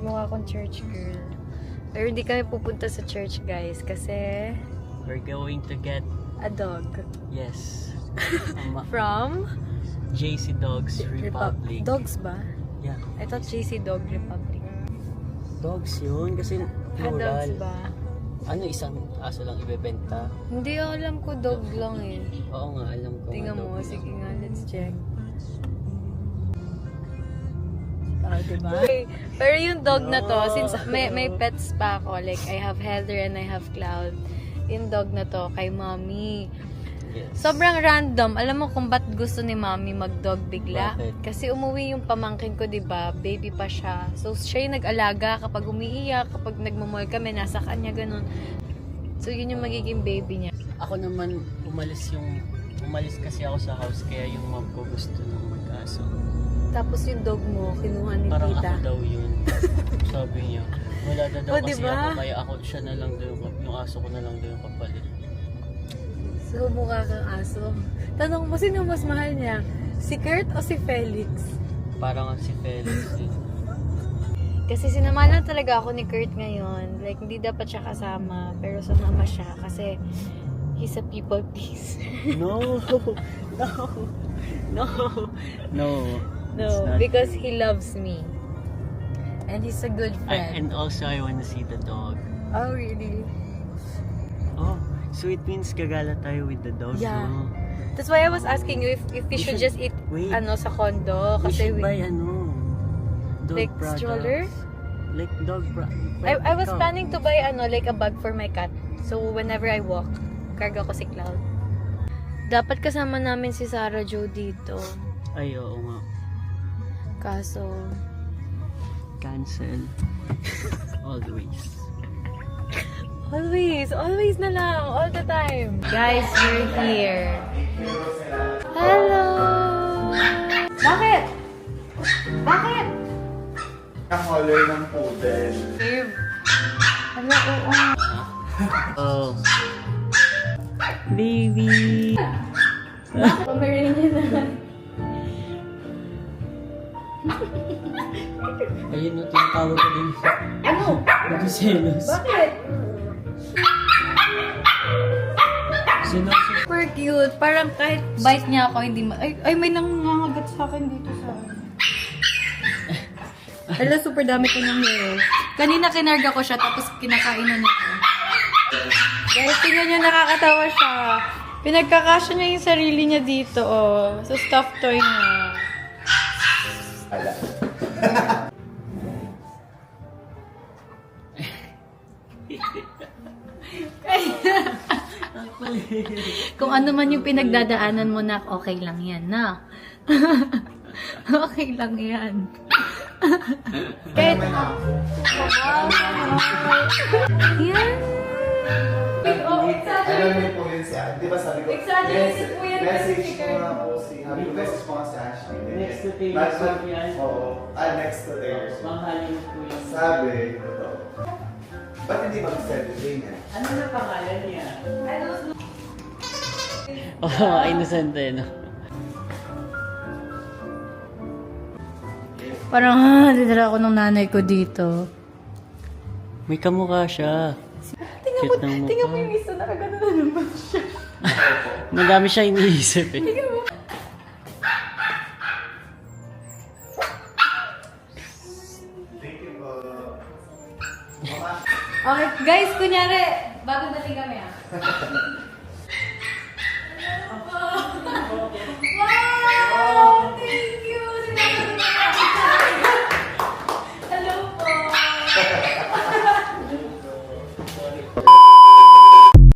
Mukha akong church girl. Pero hindi kami pupunta sa church, guys, kasi We're going to get... a dog. Yes. From? JC Dogs Republic. Dogs ba? Yeah. I thought JC Dog Republic. Dogs yun. Kasi Dogs plural. ba? Ano, isang aso lang ibebenta? Hindi, alam ko dog lang eh. Oo nga, alam ko. Tingnan nga, mo, dog sige lang. nga, let's check. Diba? Pero yung dog na to, since may pets pa ako, like I have Heather and I have Cloud, yung dog na to kay mommy. Yes. Sobrang random. Alam mo kung ba't gusto ni mommy mag-dog bigla? Bakit? Kasi umuwi yung pamangkin ko, diba? Baby pa siya. So, siya yung nag-alaga kapag umiiyak, kapag nagmamall kami, nasa kanya, ganun. So, yun yung magiging baby niya. Ako naman, umalis kasi ako sa house, kaya yung mom ko gusto ng mag-aso. Tapos yung dog mo, kinuha ni Parang tita. ako daw yun. Sabi niya. Wala na daw Oh, kasi diba? ako, kaya ako, siya na lang daw, yung aso ko na lang daw yung kapalit. So, mukha kang aso. Tanong mo, sino mas mahal niya? Si Kurt o si Felix? Parang si Felix din. Kasi sinamahan talaga ako ni Kurt ngayon. Like, hindi dapat siya kasama. Pero sumama siya kasi he's a people please. No! No! No! No! No, It's not. because he loves me. And he's a good friend. And also, I want to see the dog. Oh, really? Oh, so it means gagala tayo with the dog, Yeah. no? That's why I was asking you if we should just eat wait. sa condo. We Kasi should buy dog like products. stroller? Like dog I was planning to buy like a bag for my cat. So whenever I walk, karga ko si Cloud. Dapat kasama namin si Sarah Jo dito. Ay, oo nga. Kaso, Cancel. Always. always na lang, all the time. Guys, we're here. Hello! Bakit? Bakit? Ang color ng poodle. Babe. Hello, oo. Oh. Baby! Pomeranian na. Ayun, no, tinatawag ko din. Ano? Nagsiselos. Bakit? Sinosip. Super cute. Parang kahit bite niya ako, hindi ay, may nangangagat sa akin dito sa Hala, super dami ko ng hair. Kanina kinarga ko siya, tapos kinakain na niya. Guys, tingnan niyo, nakakatawa siya. Pinagkakasya niya yung sarili niya dito, oh. So, stuffed toy niya. Ala. Kung ano man yung pinagdadaanan mo na, okay lang yan, na. Okay lang yan. Kahit, yan. Oh, Alam niyo po yun si Di ba sabi ko? Exaggerated po yan, Message kasi ko nga po si message ko nga si Ashley. Next to Taylor Swift yan? Oo. Next to Taylor Swift. Manghalin po yun. Sabi, ito. Ba't hindi mag-celebrate niya? Ano na pangalan niya? Oh, innocent eh, no? Parang, dinala ako ng nanay ko dito. May kamukha siya. Tingnan mo yung isa, nakagano na naman siya. Madami siya iniisip eh. Thank you po. Okay, guys, kunyari, bago dating kami